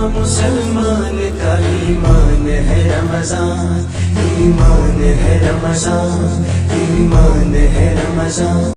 मुसलमान का ईमान है रमजान, ईमान है रमजान, ईमान है रमजान।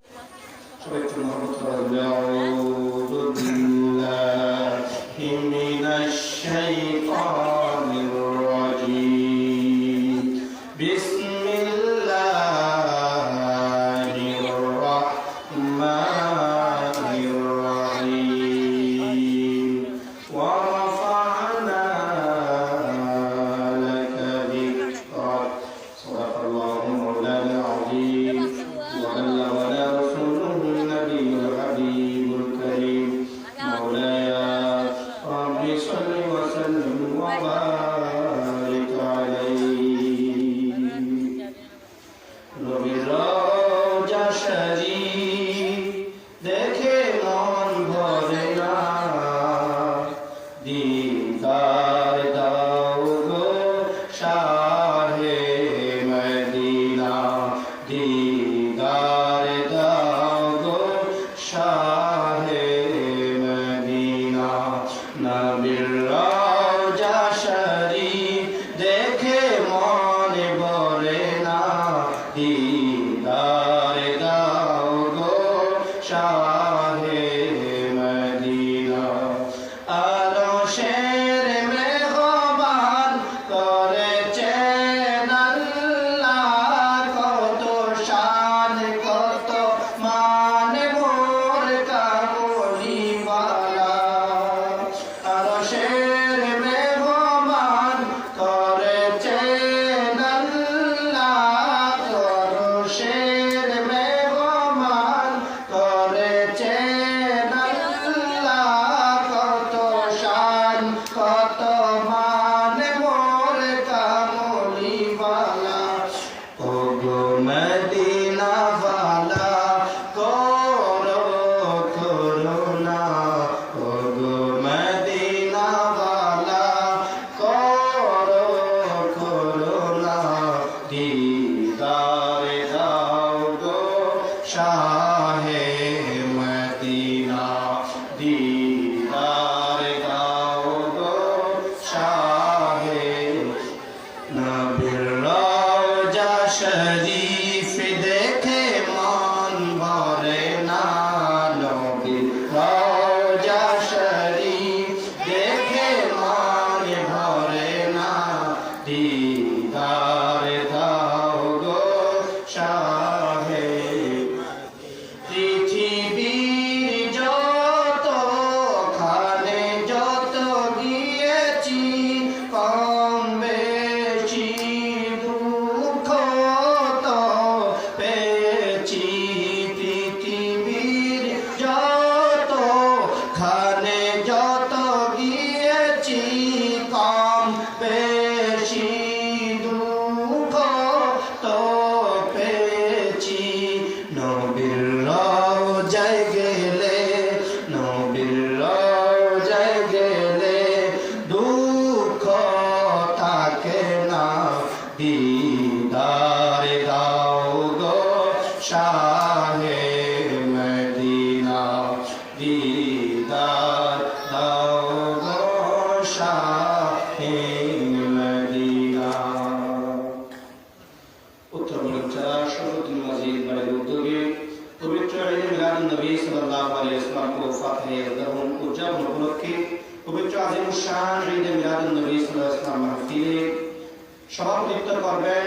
সভাপতিত্ব করবেন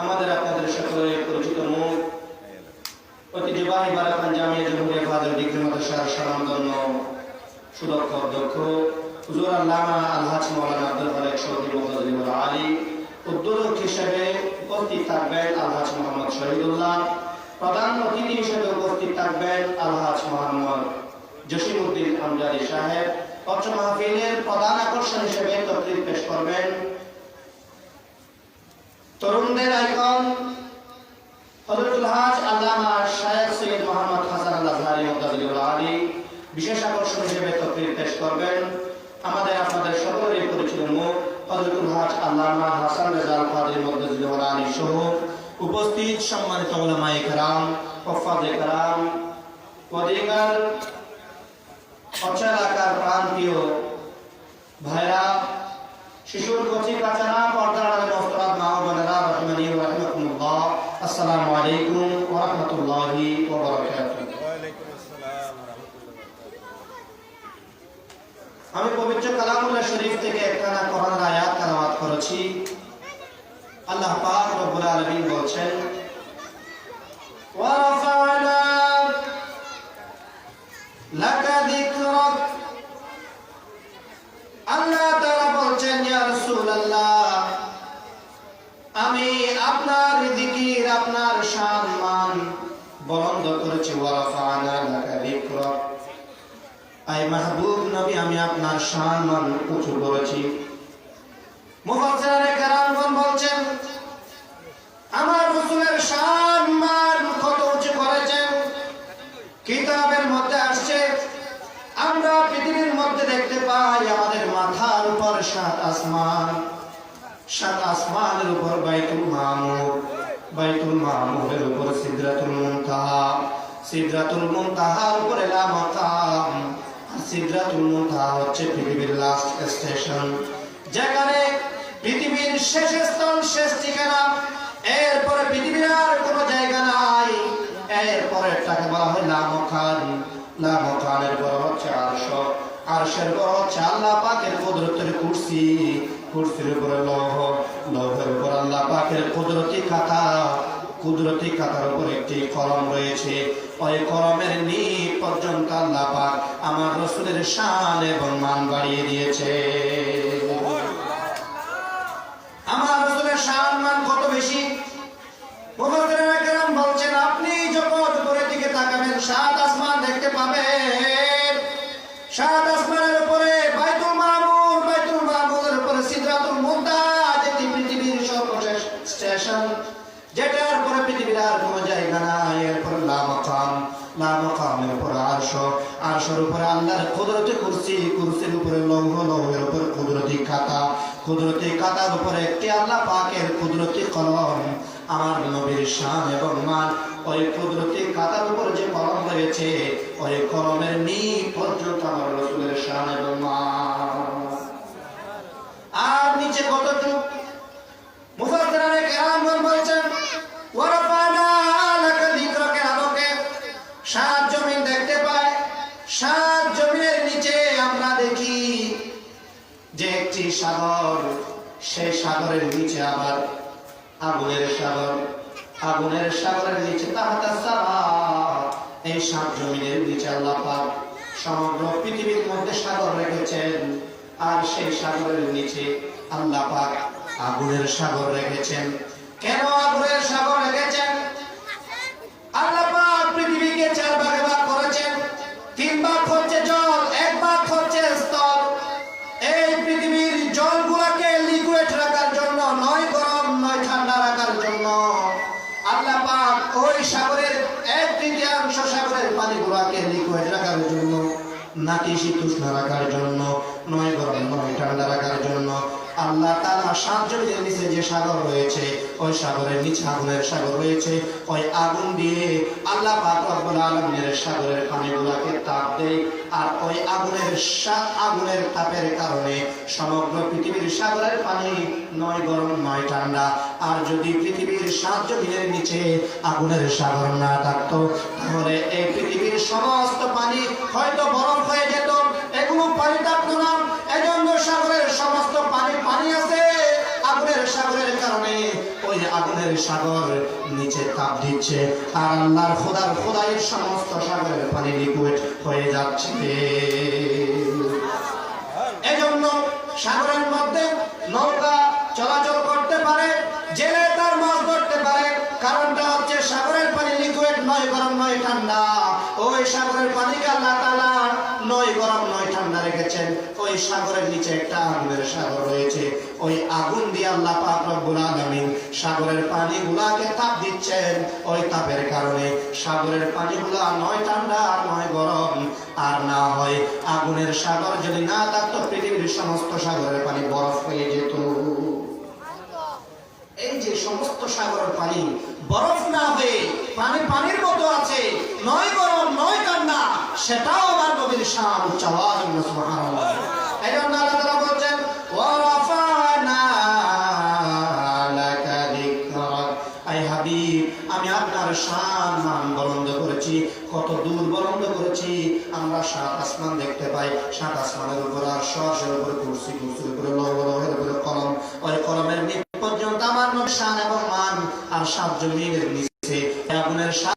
আমাদের আপনাদের সকলের পরিচিত মুখ ঐতিহ্যবাহী বারাকান জামিয়া জহুরিয়া ফাজিল ডিগ্রি মাদ্রাসার স্বনামধন্য সুদক্ষ অধ্যক্ষ হুজুর আল্লামা আলহাজ মাওলানা আব্দুল খালেক শহীদ মুফাজ্জল আলী। উদ্বোধক হিসেবে উপস্থিত থাকবেন আলহাজ মোহাম্মদ শহীদুল্লাহ। প্রধান অতিথি হিসেবে উপস্থিত থাকবেন আলহাজ মোহাম্মদ জসিমউদ্দিন আমজাদি সাহেব। অত্র মাহফিলের প্রধান আকর্ষণ হিসেবে তকরির পেশ করবেন তরুণদের আইকন হযরতুল হাজ আল্লামা শায়খ সৈয়দ মোহাম্মদ হাসান আল আজহারি মুফাজ্জল আলী। বিশেষ আকর্ষণ হিসেবে তকরির পেশ করবেন আমাদের আপনাদের সকলেরই পরিচিত মুখ হযরতুল হাজ আল্লামা হাসান রেজা আল ফাদিল মুফাজ্জল আলী সহ উপস্থিত সম্মানিত উলামায়ে কেরাম, হুফাজে কেরাম, ওয়াদিগার অচল আকার প্রান্তীয় প্রিয় ভাইরা, শিশুর কচি কাচারা, পর্দার আড়ালে মোস্তফা মা ও বোনেরা, রাহিমানি ওয়া রাহিমাকুমুল্লাহ, আসসালামু আলাইকুম ওয়া রাহমাতুল্লাহি ওয়া বারাকাতুহু। আমি পবিত্র কালামুল্লাহ শরীফ থেকে একখানা কোরআনের আয়াত তেলাওয়াত করেছি। আল্লাহ পাক রব্বুল আলামিন বলছেন, ওয়া রাফা'না লাকা যিকরাক। আল্লাহ তাআলা বলছেন, ইয়া রাসূলুল্লাহ, আমি আপনার জিকির, আপনার সম্মান বুলন্দ করেছি। ওয়া রাফা'না লাকা যিকরাক, আই মাহবুব নবী, আমি আপনার সম্মান উঁচু করেছি। মুফাসসিরিনে কেরামগণ বলছেন, আমার রাসূলের সম্মান কত উঁচু করেছেন। কিতাবের মধ্যে আসছে, আমরা পৃথিবীর মধ্যে দেখতে পাই আমাদের মাথার উপর সাত আসমান, সাত আসমানের উপর বাইতুল মামুর, বাইতুল মামুরের উপর সিদরাতুল মুনতাহা, সিদরাতুল মুনতাহার উপরে লা মাকাম। সিদরাতুল মুনতাহা হচ্ছে পৃথিবীর লাস্ট স্টেশন, যেখানে পৃথিবীর শেষ স্থল, শেষ ঠিকানা। এরপরে পৃথিবীর আর কোনো জায়গা নাই। এরপরে তাকে বলা হয় লা মাকান। লা মাকানের পর হচ্ছে আরশ, আরশের পর হচ্ছে আল্লাহ পাকের কুদরতের কুরসি, কুরসির উপরে লৌহ, লৌহের উপর আল্লাহ পাকের কুদরতি খাতা, কুদরতি খাতার উপর একটি কলম রয়েছে। ওই কলমের নিচ পর্যন্ত আল্লাহ পাক আমার রাসূলের শান এবং মান বাড়িয়ে দিয়েছে। আমার রাসূলের শান মান কত বেশি! মুফাসসিরিনে কেরাম বলছেন, আপনি যখন উপরের দিকে তাকাবেন সাত আসমান দেখতে পাবেন। সাত আসমানের উপরে বাইতুল মামুর, বাইতুল মামুরের উপরে সিদরাতুল মুনতাহা, যেটি পৃথিবীর সর্বশেষ স্টেশন, যেটার পরে পৃথিবীর আর কোনো জায়গা নাই। এরপর লা মাকাম, লা মাকামের উপর আরশ, আরশের উপরে আল্লাহর কুদরতি কুরসি, কুরসির উপরে লৌহ, লৌহের উপর কুদরতি খাতা, কুদরতি খাতার উপরে একটি আল্লাহ পাকের কুদরতি কলম। আমার নবীর শান এবং মান ওই কুদরতি খাতার উপর যে কলম রয়েছে, ওই কলমের নিচ পর্যন্ত আমার রাসূলের শান এবং মান। আর নিচে কতটুকু? মুফাসসিরিনে কেরামগণ বলছেন, ওয়া রাফা'না লাকা যিকরাক, আলোকে সাত জমিন দেখতে পাই। সাত জমিনের নিচে আমরা দেখি যে একটি সাগর, সেই সাগরের নিচে আবার আগুনের সাগর, আগুনের সাগরের নিচে তাহাতা সাবা। এই সাত জমিনের নিচে আল্লাহ পাক সমগ্র পৃথিবীর মধ্যে সাগর রেখেছেন। আর সেই সাগরের নিচে আল্লাহ পাক আগুনের সাগর রেখেছেন। কেন আগুনের সাগর রেখেছেন? আল্লাহ পাক পৃথিবীকে চার ভাগে ভাগ করেছেন। তিন ভাগ হচ্ছে জল, এক ভাগ হচ্ছে স্থল। এই পৃথিবীর জলগুলোকে লিকুইড রাখার জন্য, নয় গরম নয় ঠান্ডা রাখার জন্য আল্লাহ পাক ওই সাগরের 1/3 সাগরের পানিগুলোকে লিকুইড রাখার জন্য, নাতিশীতোষ্ণ রাখার জন্য, নয় গরম নয় ঠান্ডা রাখার জন্য আল্লাহ তাআলা সাত জমিনের নিচে যে সাগর রয়েছে, ওই সাগরের নিচে আগুনের সাগর রয়েছে। ওই আগুন দিয়ে আল্লাহ পাক রব্বুল আলামিনের সাগরের পানিগুলোকে তাপ দেয়। আর ওই আগুনের তাপের কারণে সমগ্র পৃথিবীর সাগরের পানি নয় গরম নয় ঠান্ডা। আর যদি পৃথিবীর সাত জমিনের নিচে আগুনের সাগর না থাকতো, তাহলে এই পৃথিবীর সমস্ত পানি হয়তো বরফ হয়ে যেত, এগুলো পানি থাকতো না। এজন্য সাগরের সমস্ত পানি পানি আছে আগুনের সাগরের কারণে। ওই আগুনের সাগর নিচে তাপ দিচ্ছে, আর আল্লাহর খোদাইয়ের সমস্ত সাগরের পানি লিকুইড হয়ে যাচ্ছে। এজন্য সাগরের মধ্যে নৌকা চলাচল করতে পারে, জেলে তার মাছ ধরতে পারে। কারণটা হচ্ছে সাগরের পানি লিকুইড, নয় গরম নয় ঠান্ডা। ওই সাগরের পানিকে আল্লাহ তাআলা নয় গরম নয় ঠান্ডা রেখেছেন। ওই সাগরের নিচে একটা আগুনের সাগর রয়েছে। ওই আগুন দিয়ে আল্লাহ পাক রব্বুল আলামিন সাগরের পানিগুলাকে তাপ দিচ্ছেন। ওই তাপের কারণে সাগরের পানিগুলা নয় ঠান্ডা আর নয় গরম। আর না হয় আগুনের সাগর যদি না থাকতো, পৃথিবীর সমস্ত সাগরের পানি বরফ হয়ে যেত। এই যে সমস্ত সাগরের পানি বরফ না হয়ে পানির মতো আছে, নয় গরম নয় ঠান্ডা, সেটাও আমার নবীর শান উচ্চ আওয়াজে বলুন সুবহানাল্লাহ। এই জন্য আল্লাহ তাআলা বলেন ওয়া রাফা'না লাকা যিকরাক, আই হাবিব আমি আপনার শান মান বুলন্দ করেছি। কত দূর বুলন্দ করেছি, আমরা সাত আসমান দেখতে পাই, সাত আসমানের উপর আরশ, আরশের উপর কুরসি, কুরসির উপর লৌহ, লৌহের উপর কলম, ওই কলমের নিচ পর্যন্ত আমার নবীর শান এবং মান, আর সাত জমিনের নিচে আগুনের শান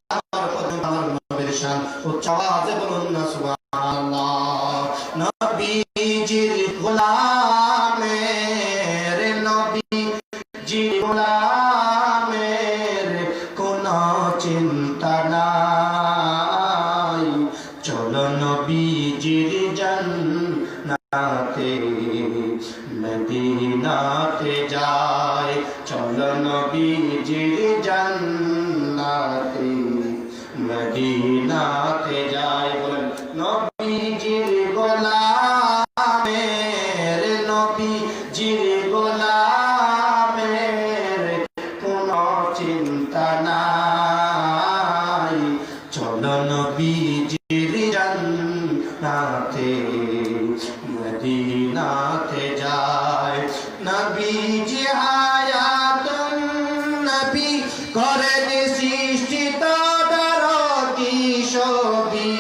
পর্যন্ত আমার নবীর শান। উচ্চ আওয়াজে বলুন না সুবহানাল্লাহ। নবীজির গোলামের, নবীজির গোলামের কোনো চিন্তা নাই, চলো নবীজির জান্নাতে মদিনাতে যায়, চলো নবীজির জান্নাতে মদিনাতে যায়। বলেন নবীজির গোলামের, নবীজির গোলামের কোনো চিন্তা নাই, চলো নবীজির জান্নাতে মদিনাতে যায়। নবীজি হায়াতুন নবী করেন সৃষ্টি তাদারতি ছবি,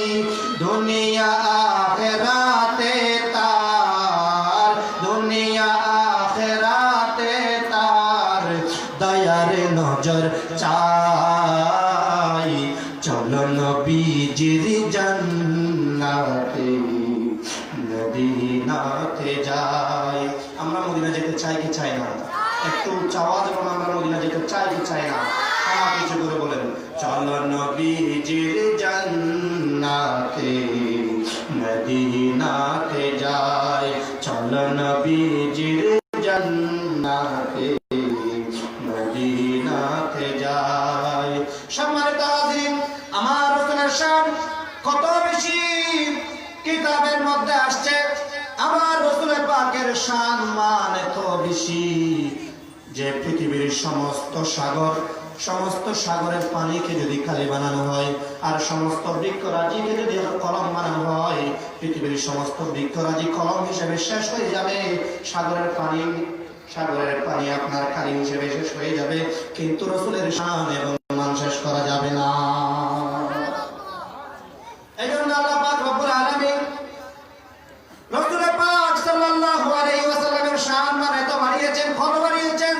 দুনিয়া আখিরাতে তার, দুনিয়া আখিরাতে তার দয়ার নজর চাই, চলো নবীজির জান্নাতে মদিনাতে যাই। আমরা মদিনা যেতে চাই কি চাই না? একটু চাওয়া যখন আমরা মদিনা যেতে চাই কি চাই না? আমার কিছু করে বলেন চলো নবীজির জান্নাতে মদিনাতে যাই, চলো নবীজির জান্নাতে মদিনাতে যাই। সম্মানিত হাজিরিন, আমার রাসূলের শান কত বেশি কিতাবের মধ্যে আসছে। আমার রাসূলের পাকের শান মান এত বেশি যে পৃথিবীর সমস্ত সাগর, সমস্ত সাগরের পানিকে যদি কালি বানানো হয়, আর সমস্ত বৃক্ষরাজিকে যদি কলম বানানো হয়, পৃথিবীর সমস্ত বৃক্ষরাজি কলম হিসেবে শেষ হয়ে যাবে। সাগরের পানি আপনার কালি হিসেবে শেষ হয়ে যাবে, কিন্তু রাসূলের শান এবং মান শেষ করা যাবে না। এই জন্য আল্লাহ পাক রব্বুল আলামিন রাসূল পাক সাল্লাল্লাহু আলাইহি ওয়াসাল্লামের শান মান এত বাড়িয়েছেন, কত বাড়িয়েছেন।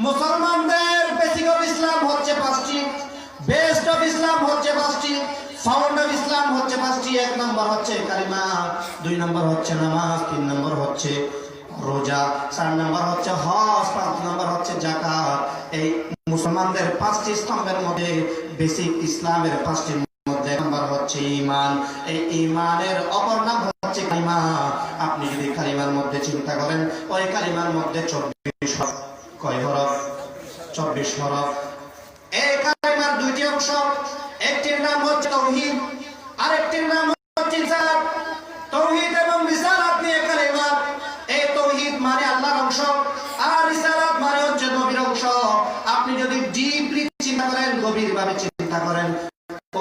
মুসলমানদের বেসিক অফ ইসলাম হচ্ছে পাঁচটি, বেস্ট অফ ইসলাম হচ্ছে পাঁচটি, ফাউন্ড অফ ইসলাম হচ্ছে পাঁচটি। এক নম্বর হচ্ছে কালিমা, দুই নম্বর হচ্ছে নামাজ, তিন নম্বর হচ্ছে রোজা, চার নম্বর হচ্ছে হজ, পাঁচ নম্বর হচ্ছে যাকাত। এই মুসলমানদের পাঁচটি স্তম্ভের মধ্যে বেসিক ইসলামের পাঁচটি মধ্যে এক নম্বর হচ্ছে ঈমান। এই ঈমানের অপর নাম হচ্ছে কালিমা। আপনি যদি কালিমার মধ্যে চিন্তা করেন, ওই কালিমার মধ্যে 24 হরফ। কয় হরফ? 24 হরফ। এই কালিমার দুইটি অংশ, একটির নাম হচ্ছে তাওহীদ, আরেকটির নাম হচ্ছে রিসালাত। তাওহীদ এবং রিসালাত নিয়ে কালিমা। এই তাওহীদ মানে আল্লাহর অংশ, আর রিসালাত মানে হচ্ছে নবীর অংশ। আপনি যদি ডিপলি চিন্তা করেন, গভীরভাবে চিন্তা করেন,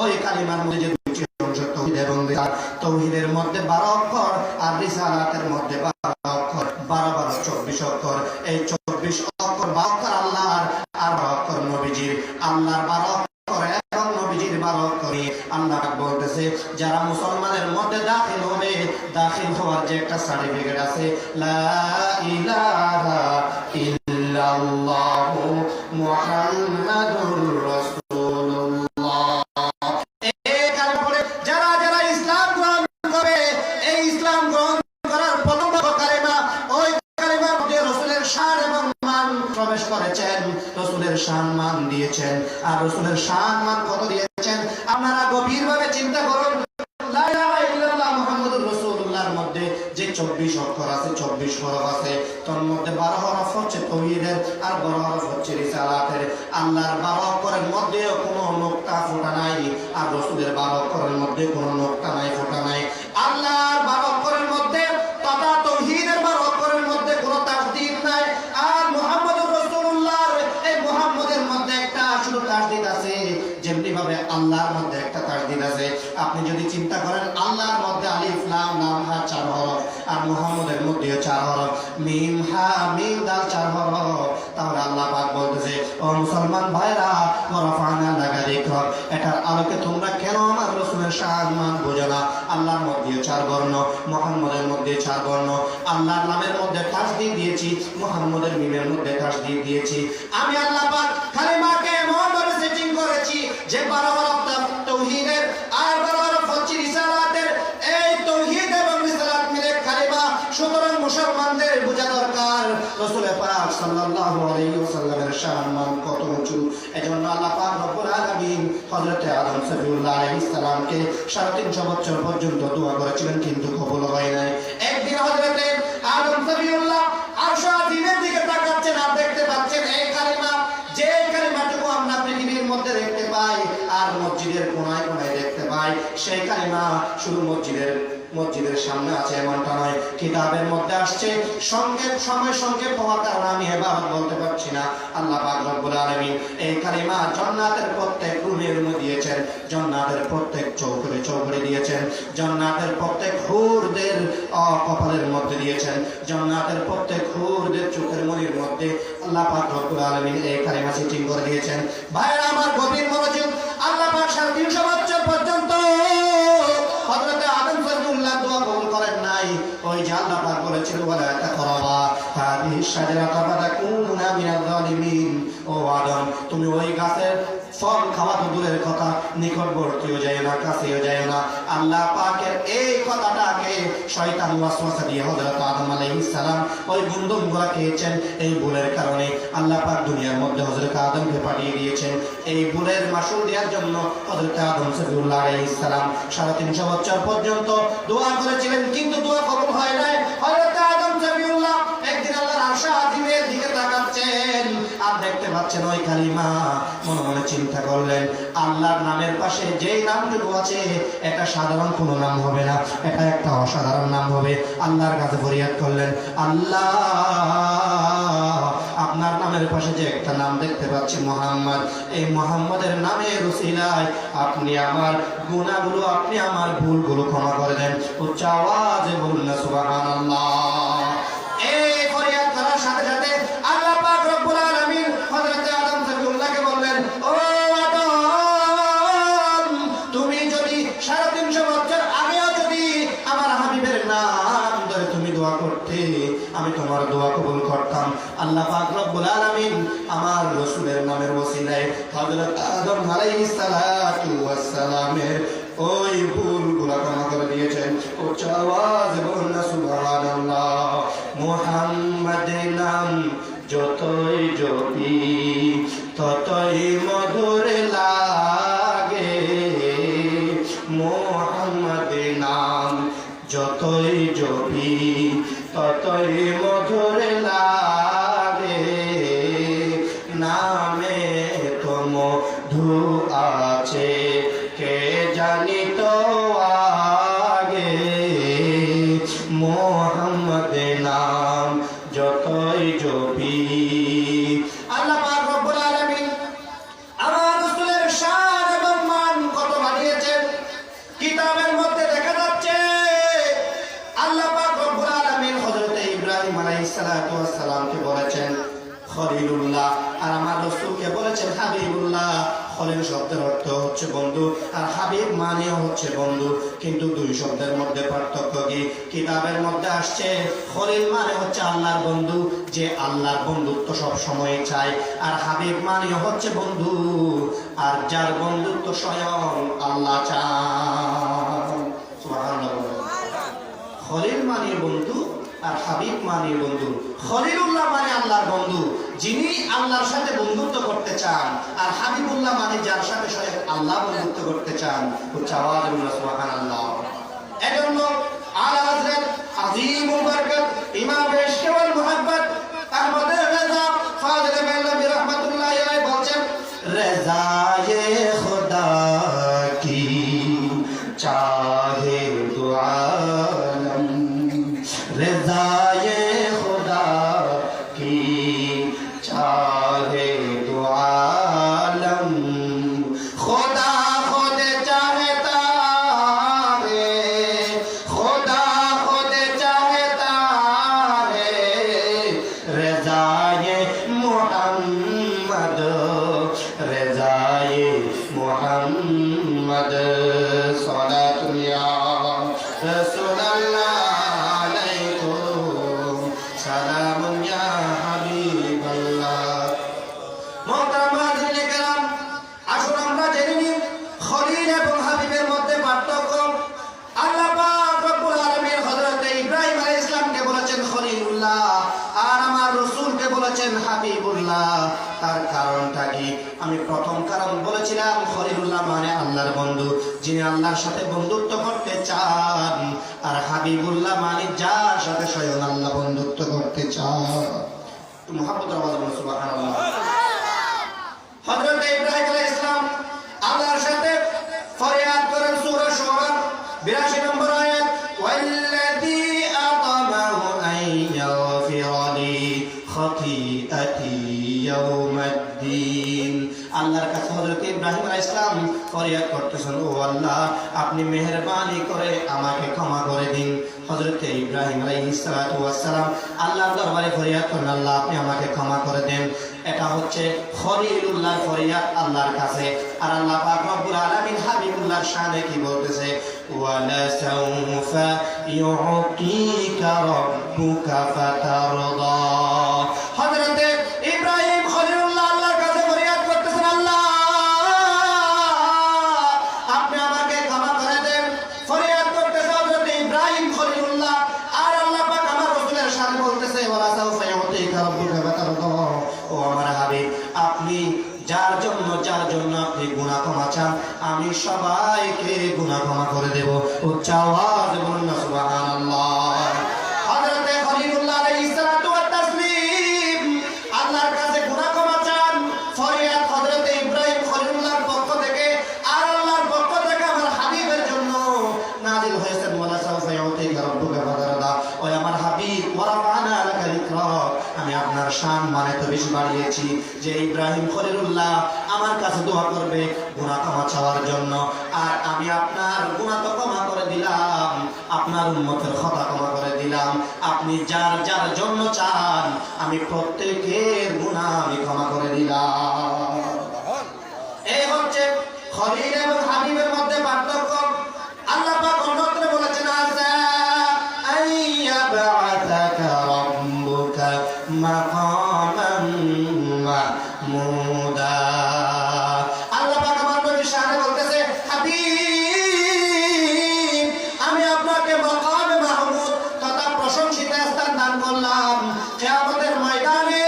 ওই কালিমার মধ্যে যে দুটি অংশ তাওহীদ এবং রিসালাত, তাওহীদের মধ্যে 12 অক্ষর, আর রিসালাতের মধ্যে 12 অক্ষর, 12 12 24 অক্ষর। এই 24 অক্ষর 12 অক্ষর আল্লাহর, আর 12 অক্ষর নবীজির। আল্লাহর 12 অক্ষর এবং নবীজির 12 অক্ষর। আল্লাহ বলতেছে যারা মুসলমানের মধ্যে দাখিল হবে, দাখিল হওয়ার যে একটা সার্টিফিকেট আছে, লা ইলাহা ইল্লাল্লাহু মুহাম্মাদুর রাসূলুল্লাহ। এই কারণে যারা যারা ইসলাম গ্রহণ করে, এই ইসলাম গ্রহণ করার প্রথম কালিমা, ওই কালিমার মধ্যে রাসূলের শান এবং মান প্রবেশ করেছেন, রাসূলের শান মান দিয়েছেন। আর রাসূলের শান মান কত দিয়েছেন আপনারা গভীরভাবে চিন্তা করুন। লা ইলাহা ইল্লাল্লাহ মুহাম্মাদুর রাসূলুল্লাহর মধ্যে যে 24 অক্ষর আছে, 24 হরফ আছে, তার মধ্যে 12 হরফ হচ্ছে তাওহীদের, আর 12 হরফ হচ্ছে রিসালাতের। আল্লাহর 12 অক্ষরের মধ্যে কোনো নোক্তা ফোঁটা নাই, আর রাসূলের 12 অক্ষরের মধ্যে কোনো নোক্তা নাই, ফোঁটা নাই। আল্লাহর 12 অক্ষরের মধ্যে তথা তাওহীদের 12 অক্ষরের মধ্যে কোনো তাসদীদ নাই, আর মুহাম্মদুর রাসূলুল্লাহর এই মুহাম্মদের মধ্যে একটা শুধু তাসদীদ আছে, যেমনি ভাবে আল্লাহর মধ্যে একটা তাসদীদ আছে। আপনি যদি চিন্তা করেন আল্লাহর মধ্যে লাম হা 4 হরফ, আর মুহাম্মদের মধ্যেও 4 হরফ, মিম হা মিম দাল 4 হরফ। তাহলে আল্লাহ পাক বলতেছে, ও মুসলমান ভাইরা, ওয়ারাফানা লাকা যিকরাক, এটার আলোকে তোমরা কেন আমার রাসূলের সম্মান বোঝো না? আল্লাহর মধ্যেও 4 বর্ণ, মুহাম্মদের মধ্যে 4 বর্ণ। আল্লাহর নামের মধ্যে তাসদিদ দিয়েছি, মুহাম্মদের মিমের মধ্যে তাসদিদ দিয়েছি। আমি আল্লাহ পাক কালিমাকে এমন ভাবে সেটিং করেছি যে 12 হরফ তাওহীদের আর 12 হরফ হচ্ছে রিসালাতের। এই তাওহীদ এবং রিসালাত মিলে কালিমা। সুতরাং মুসলমানদের বোঝা দরকার রাসূল পাক সাল্লাল্লাহু আলাইহি ওয়াসাল্লামের সম্মান কত উঁচু। এজন্য আল্লাহ পাক রব্বুল আলামিন হযরত আদম সফিউল্লাহ আলাইহিস সালামকে 350 বছর পর্যন্ত দোয়া করেছিলেন, কিন্তু কবুল হয় নাই। একদিন হযরত আদম সফিউল্লাহ আরশ আজিমের দিকে তাকাচ্ছেন আর দেখতে পাচ্ছেন এই কালিমা, যে কালিমাটুকু আমরা পৃথিবীর মধ্যে দেখতে পাই আর মসজিদের কোনায় কোনায় দেখতে পাই, সেই কালিমা শুধু মসজিদের সামনে আছে এমনটা নয়, কিতাবের মধ্যে আসছে। সময় সংক্ষেপ হওয়ার কারণে আমি এবারত বলতে পারছি না। আল্লাহ পাক রব্বুল আলামিন এই কালিমা জান্নাতের প্রত্যেক রুমে রুমে দিয়েছেন, জান্নাতের প্রত্যেক চৌকাঠে চৌকাঠে দিয়েছেন, জান্নাতের প্রত্যেক হুরদের কপালের মধ্যে দিয়েছেন, জান্নাতের প্রত্যেক হুরদের চোখের মনির মধ্যে আল্লাহ পাক রব্বুল আলামিন এই কালিমা সেটিং করে দিয়েছেন। ভাইরা আমার গভীর মনোযোগ, আল্লাহ পাক 350 বছর পর্যন্ত হযরত আদম সফিউল্লাহ দোয়া কবুল করেন নাই। ওই যে আল্লাহ পাক বলেছিল, ওয়ালা তাকরাবা হাদিহি শাজারাতা ফাতাকুনা মিনাল যালিমিন। ও আদম, তুমি ওই গাছের ফল খাওয়া তো দূরের কথা, নিকটবর্তীও যায় না, কাছেও যায় না। আল্লাহ পাকের এই কথাটাকে শয়তান ওয়াসওয়াসা দিয়ে হযরত আদম আলাইহিস সালাম ওই গুন্দমগুলা খেয়েছেন। এই ভুলের কারণে আল্লাহ পাক দুনিয়ার মধ্যে হযরত আদমকে পাঠিয়ে দিয়েছেন। এই ভুলের মাসুল দেওয়ার জন্য হযরত আদম সফিউল্লাহ আলাইহিস সালাম 350 বছর পর্যন্ত দোয়া করেছিলেন, কিন্তু দোয়া কবুল হয় নাই। হযরত আদম সফিউল্লাহ একদিন আল্লাহর আরশ আজিমের দিকে তাকাচ্ছেন আর দেখতে পাচ্ছেন ওই কালিমা। মনে মনে চিন্তা করলেন, আল্লাহর নামের পাশে যেই নামটুকু আছে এটা সাধারণ কোনো নাম হবে না, এটা একটা অসাধারণ নাম হবে। আল্লাহর কাছে ফরিয়াদ করলেন, আল্লাহ, আপনার নামের পাশে যে একটা নাম দেখতে পাচ্ছি মুহাম্মদ, এই মুহাম্মদের নামের উসিলায় আপনি আমার গুনাহগুলো, আপনি আমার ভুলগুলো ক্ষমা করে দেন। উচ্চ আওয়াজে বলুন না সুবহানাল্লাহ। এই ফরিয়াদ করার সাথে সাথে আল্লাহ পাক রব্বুল আলামিন হযরত আদম সফিউল্লাহকে বললেন, ও আদম, তুমি যদি 350 বছর আগেও যদি আমার হাবিবের নাম ধরে তুমি দোয়া করতে, আমি তোমার দোয়া কবুল করতাম। আল্লাহ পাক রব্বুল আলামিন আমার রাসূলের নামের ওসিলায় হযরত আদম আলাইহিস সালাতু ওয়াস সালামের ওই ভুলগুলো ক্ষমা করে দিয়েছেন। উচ্চ আওয়াজে বলুন না সুবহানাল্লাহ। মুহাম্মাদের নাম যতই জপি ততই মধুর লাগে, মুহাম্মাদের নাম যতই জপি ততই মধুর লাগে, নামে তো মধু আছে কে জানি তো আগে, মুহাম্মদ নাম যতই জপি। আল্লাহ পাক রব্বুল আলামিন আমার রাসূলের শান এবং মান কত বাড়িয়েছেন। কিতাবের মধ্যে দেখা যাচ্ছে আল্লাহ পাক রব্বুল আলামিন হযরত ইব্রাহিম আলাইহিস সালাতু ওয়াস সালামকে বলেছেন খলিলুল্লাহ, আর আমার রাসূলকে বলেছেন হাবিবুল্লাহ। খলিল শব্দের অর্থ হচ্ছে বন্ধু, আর হাবিব মানে হচ্ছে বন্ধু, কিন্তু দুই শব্দের মধ্যে পার্থক্য কি? কিতাবের মধ্যে আসছে খলিল মানে হচ্ছে আল্লাহর বন্ধু, যে আল্লাহর বন্ধুত্ব সব সময় চায়, আর হাবিব মানে হচ্ছে বন্ধু, আর যার বন্ধুত্ব স্বয়ং আল্লাহ চান। সুবহানাল্লাহ। খলিল মানে বন্ধু আর হাবিব মানে বন্ধু। খলিলুল্লাহ মানে আল্লাহর বন্ধু, যিনি আল্লাহর সাথে বন্ধুত্ব করতে চান, আর হাবিবুল্লাহ মানে যার সাথে স্বয়ং আল্লাহ বন্ধুত্ব করতে চান। উচ্চ আওয়াজে বলুন সুবহানাল্লাহ। এজন্য আলা হযরত আজিমুল বরকত ইমাম ইশক ওয়াল মুহাব্বত আহমদ রাজা ফাজিল মেহলভী রাহমাতুল্লাহি আলাইহি বলেন, রাজায়ে খুদা কি চাহে দু আলম, रज़ाए खुदा की चाहे दो आलम, खुदा खुद चाहता है রাসূলাল্লাহ আলাইকুম সালামুন ইয়া হাবিবাল্লাহ। মুহতারাম মুআজ্জিনে কেরাম, আসুন আমরা জেনে নিই খলিল এবং হাবিবের মধ্যে পার্থক্য। আল্লাহ পাক রব্বুল আলামিন হযরত ইব্রাহিম আলাইহিস সালামকে বলেছেন খলিলুল্লাহ, আর আমার রাসূলকে বলেছেন হাবিবুল্লাহ। তার কারণটা কি? আমি প্রথম কারণ বলেছিলাম, খলিলুল্লাহ মানে আল্লাহর বন্ধু, যিনি আল্লাহর সাথে বন্ধুত্ব করতে চান, আর হাবিবুল্লাহ মানে যার সাথে স্বয়ং আল্লাহ বন্ধুত্ব করতে চান। মুহাম্মদ রাসূলুল্লাহ সুবহানাল্লাহ। হযরত ইব্রাহিম আলাইহিস সালাম আল্লাহর সাথে ফরিয়াদ করেন সূরা শুরা 82 নম্বর আয়াত, ওয়াল্লাযী আতামাহু আন ইয়াগফিরা লি খাতিআতি ইয়াউমাদ্দিন। আল্লাহর কাছে হযরত ইব্রাহিম আলাইহিস সালাম ফরিয়াদ করতেছেন, ও আল্লাহ, আপনি মেহেরবানি করে আমাকে ক্ষমা করে দিন। হযরত ইব্রাহিম আলাইহিস সালাতু ওয়াস সালাম আল্লাহর দরবারে ফরিয়াদ করেন, আল্লাহ আপনি আমাকে ক্ষমা করে দেন। এটা হচ্ছে খলিলুল্লাহর ফরিয়াদ আল্লাহর কাছে। আর আল্লাহ পাক রব্বুল আলামিন হাবিবুল্লাহর শানে কি বলতেছে, ওয়ালা সাউফা ইউতিকা রাব্বুকা ফাতারদা। হযরত ইব্রাহিম খলিলুল্লাহ আল্লাহর কাছে ফরিয়াদ করতেছেন, আল্লাহ আপনি আমাকে ক্ষমা করে দেন। ফরিয়াদ করতেছে হযরত ইব্রাহিম খলিলুল্লাহ। আর আল্লাহ পাক আমার রাসূলের শানে বলতেছে, ওয়ালা সাউফা ইউতিকা রাব্বুকা ফাতারদা। ও আমার হাবিব, আপনি যার জন্য আপনি গুনাহ ক্ষমা চান, আমি সবাইকে গুনাহ ক্ষমা করে দেব। উচ্চ আওয়াজে বলুন না সুবহানাল্লাহ। হযরত খলিলুল্লাহ আলাইহিস সালাতু ওয়াত তাসলিম আল্লাহর কাছে গুনাহ ক্ষমা চান। ফরিয়াদ হযরত ইব্রাহিম খলিলুল্লাহর পক্ষ থেকে আর আল্লাহর পক্ষ থেকে আমার হাবিবের জন্য নাযিল হয়েছে, ওয়ালা সাউফা ইউতিকা রাব্বুকা ফাতারদা। ও আমার হাবিব, ওয়া রাফা'না লাকা যিকরাক, আমি আপনার শান মানে তো বেশি বাড়িয়েছি যে ইব্রাহিম খলিলুল্লাহ আমার কাছে দোয়া করবে গুনাহ ক্ষমা চাওয়ার জন্য, আর আমি আপনার গুনাহ তো ক্ষমা করে দিলাম, আপনার উম্মতের খতা ক্ষমা করে দিলাম। আপনি যার যার জন্য চান, আমি প্রত্যেকের গুনাহ আমি ক্ষমা করে দিলাম। এই হচ্ছে খলিল এবং হাবিবের মধ্যে পার্থক্য। আল্লাহ পাক অন্যত্র বলেছেন, আসা আইয়াবআসাকা রাব্বুকা মাকামান মাহমুদা। আল্লাহ পাক আমার নবীর শানে বলতেছে, হাবিব আমি আপনাকে মাকামে মাহমুদ তথা প্রশংসিত স্থান দান করলাম। কিয়ামতের ময়দানে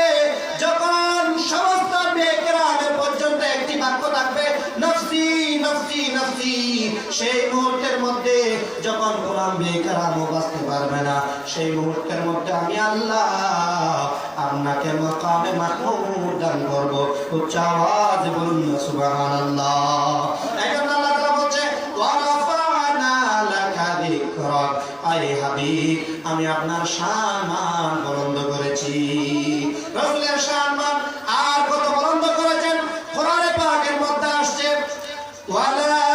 যখন সমস্ত নেককারের পর্যন্ত একটি বাক্য থাকবে, নফসি নফসি নফসি, সেই মুহূর্তের মধ্যে যখন কোন নেককারও বাঁচতে পারবে না, সেই মুহূর্তের মধ্যে আমি আল্লাহ আপনাকে মাকামে মাহমুদ দান করব। উচ্চ আওয়াজে বলুন না সুবহানাল্লাহ। এখন আল্লাহ তাআলা বলছে, ওয়া রাফা'না লাকা যিকরাক, আয় হাবিব আমি আপনার সম্মান বুলন্দ করেছি। রাসূলের সম্মান আর কত বুলন্দ করেছেন, কোরআনে পাকের মধ্যে আসছে, ওয়ালা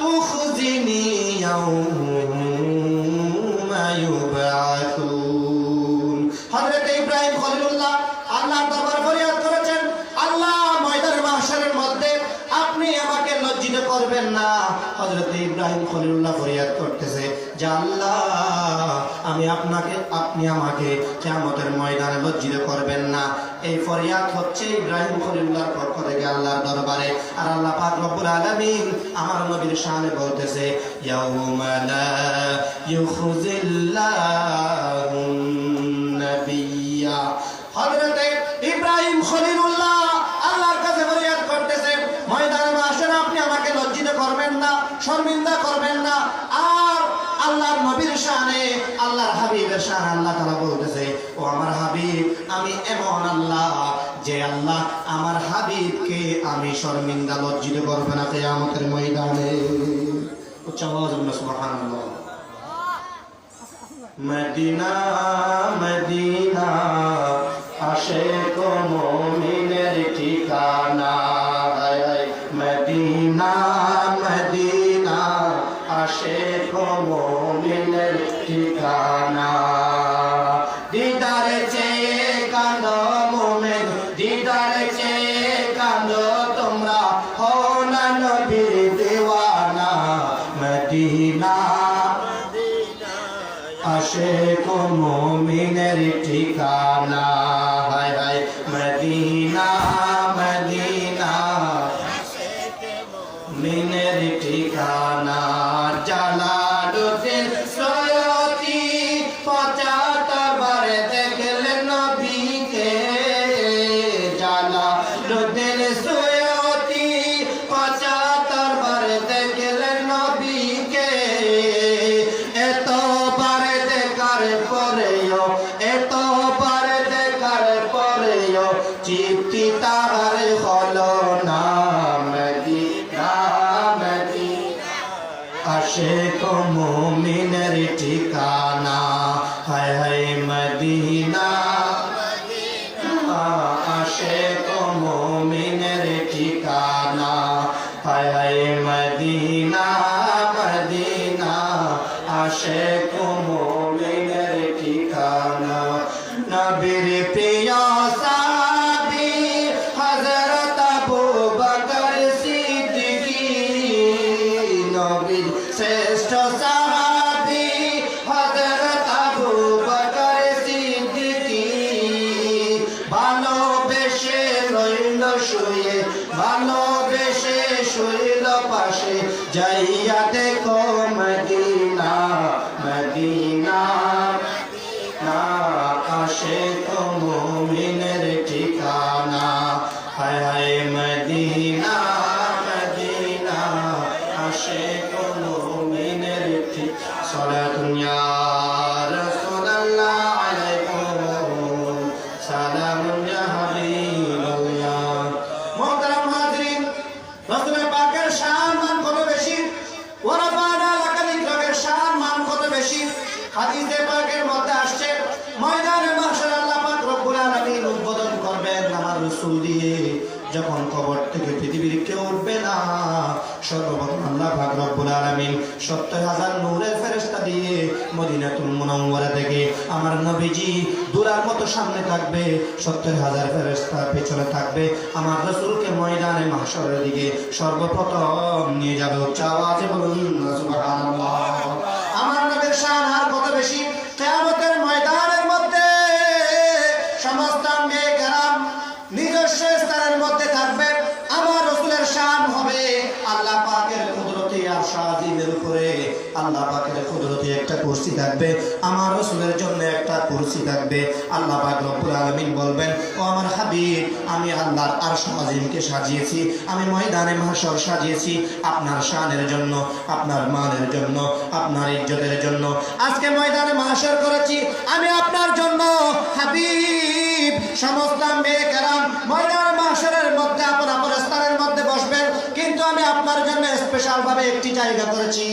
তুখজিনি ইয়াউমা ইউবআসুন। হযরত ইব্রাহিম খলিলুল্লাহ আল্লাহর দরবারে ফরিয়াদ করেছেন, আল্লাহ ময়দানে মাহশারের মধ্যে আপনি আমাকে লজ্জিত করবেন না। হযরত ইব্রাহিম খলিলুল্লাহ ফরিয়াদ করতেছে যে আল্লাহ আপনি আমাকে কিয়ামতের ময়দানে লজ্জিত করবেন না। এই ফরিয়াদ হচ্ছে ইব্রাহিম খলিলুল্লাহর পক্ষ থেকে আল্লাহর দরবারে। আর আল্লাহ পাক রব্বুল আলামিন আমার নবীর শানে বলতেছে, ইয়াউমা লা ইউখজিল্লাহুন নাবিয়্যা। হযরত ইব্রাহিম খলিলুল্লাহ আল্লাহর কাছে ফরিয়াদ করতেছে, ময়দানে মাহশারে আপনি আমাকে লজ্জিত করবেন না, শর্মিন্দা করবেন না। আর আল্লাহর নবীর শানে, আল্লাহর হাবিবের শানে আল্লাহ তাআলা বলতেছে, ও আমার হাবিব আমি এমন আল্লাহ যে আল্লাহ আমার হাবিবকে আমি শর্মিন্দা লজ্জিত করবে না কিয়ামতের ময়দানে। উচ্চ আওয়াজে বলুন সুবহানাল্লাহ। মদিনা মদিনা আশিক মুমিনের ঠিকানা, মদিনা মদিনা আশিক মুমিনের ঠিকানা। দিদারে চেয়ে কাঁদো মুমিন, দিদারে চেয়ে কাঁদো তোমরা, হও না নবীর দিওয়ানা। মদিনা আশিক মুমিনের ঠিকানা হায় হায় মদিনা মদিনা মিনের ঠিকানা জালালুদ্দিন সৈয়দী 75 বার দেখলেন নবীকে জালালুদ্দিন সৈয়দী 75 বার দেখলেন নবীকে এতবার দেখার পরেও তৃপ্তি তাহার হলো না মদিনা মদিনা আশিক মুমিনের ঠিকানা হায় হায় মদিনা আশিক মুমিনের ঠিকানা হায় হায় মদিনা মদিনা আশিক মুমিনের ঠিকানা নবীর প্রিয় সাহাবী হযরত আবু বকর সিদ্দিকী নবীর শ্রেষ্ঠ সাহাবী হযরত আবু বকর সিদ্দিকী ভালোবেসে রইল শুয়ে ভালোবেসে শুইল পাশে যাইয়া দেখো মদিনা মদিনা না আশিক মুমিনের ঠিকানা হায় হায় মদিনা মদিনা আশিক মুমিনের ঠিকানা সালাতুন ইয়া রাসূলুল্লাহ আলাইকুম সালামুন ইয়া হাবিবাল্লাহ মুহতারাম হাজিরিন রাসূলের পাকের শান মান কত বেশি ওয়া রাফা'না লাকা যিকরাকের শান মান কত বেশি হাদিসে পাকের মধ্যে আসছে ময়দানে মাহশার আল্লাহ পাক রব্বুল আলামিন উদ্বোধন করবেন আমার রাসূল দিয়ে যখন কবর থেকে পৃথিবীর কেউ উঠবে না সর্বপ্রথম আল্লাহ পাক রব্বুল আলামিন ৭০,০০০ নূরের ফেরেশতা দিয়ে মদিনাতুল মুনাওয়ারা থেকে আমার নবীজি দুরার মতো সামনে থাকবে ৭০,০০০ ফেরেশতা পেছনে থাকবে আমার রাসূলকে ময়দানে মাহশারের দিকে সর্বপ্রথম নিয়ে যাবে উচ্চ আওয়াজে বলুন সুবহানাল্লাহ আমার নবীর শান আর কত বেশি কিয়ামতের ময়দানের মধ্যে সমস্ত আম্বিয়া কেরাম নিজস্ব স্থানের মধ্যে থাকবে আমার রাসূলের শান হবে আল্লাহ পাকের কুদরতি আরশ আজিমের উপরে আল্লাহ পাকের কুদরতি একটা কুরসি থাকবে আমার রাসূলের জন্য একটা কুরসি থাকবে আল্লাহ পাক রব্বুল আলামিন বলবেন ও আমার হাবিব আমি আল্লাহর আরশ আজিমকে সাজিয়েছি আমি ময়দানে মাহশর সাজিয়েছি আপনার শানের জন্য আপনার মানের জন্য আপনার ইজ্জতের জন্য আজকে ময়দানে মাহশর করেছি আমি আপনার জন্য হাবিব সমস্ত আম্বিয়া কেরাম ময়দানে মাহশরের মধ্যে আপন আপন স্থানের মধ্যে বসবেন কিন্তু আমি আপনার জন্য স্পেশাল ভাবে একটি জায়গা করেছি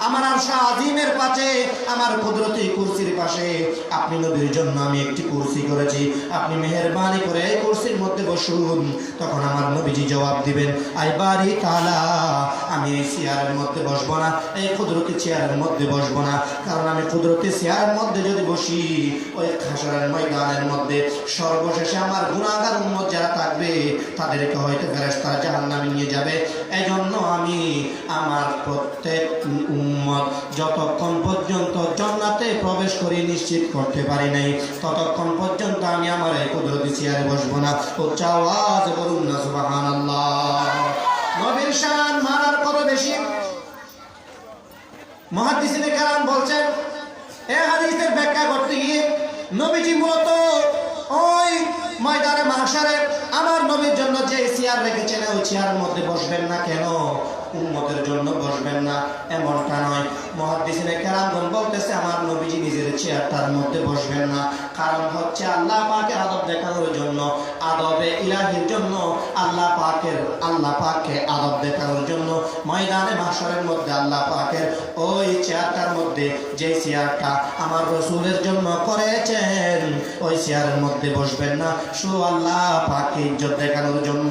আমার আরশ আজিমের পাশে আমার কুদরতি কুরসির পাশে আপনি নবীর জন্য আমি একটি কুরসি করেছি আপনি মেহেরবানি করে এই কুরসির মধ্যে বসুন তখন আমার নবীজি জবাব দিবেন আই বারি তাআলা আমি এই চেয়ারের মধ্যে বসবো না এই কুদরতি চেয়ারের মধ্যে বসবো না কারণ আমি কুদরতি চেয়ারের মধ্যে যদি বসি ওই হাশরের ময়দানের মধ্যে সর্বশেষে আমার গুনাহগার উম্মত যারা থাকবে তাদেরকে হয়তো ফেরেশতারা জাহান্নামে নিয়ে যাবে এজন্য আমি আমার প্রত্যেক উম্মত যতক্ষণ পর্যন্ত জান্নাতে প্রবেশ করে নিশ্চিত করতে পারি নাই ততক্ষণ পর্যন্ত আমি আমার এই কুদরতি চেয়ারে বসবো না উচ্চ আওয়াজ বলুন না সুবহানাল্লাহ নবীর শান মানার কত বেশি মুহাদ্দিসিনে কেরাম বলছেন এই হাদিসের ব্যাখ্যা করতে গিয়ে নবীজি মূলত ওই ময়দানে মাহশারে আমার নবীর জন্য যে চেয়ার রেখেছেন ওই চেয়ারের মধ্যে বসবেন না কেন উম্মতের জন্য বসবেন না এমনটা নয় মুহাদ্দিসিনে কেরামগণ বলতেছে আমার নবীজি নিজের চেয়ারটার মধ্যে বসবেন না কারণ হচ্ছে আল্লাহ পাকের আদব দেখানোর জন্য আদবে ইলাহির জন্য আল্লাহ পাককে আদব দেখানোর জন্য ময়দানে মাহশরের মধ্যে আল্লাহ পাকের ওই চেয়ারটার মধ্যে যে চেয়ারটা আমার রাসূলের জন্য করেছেন ওই চেয়ারের মধ্যে বসবেন না শুধু আল্লাহ পাককে ইজ্জত দেখানোর জন্য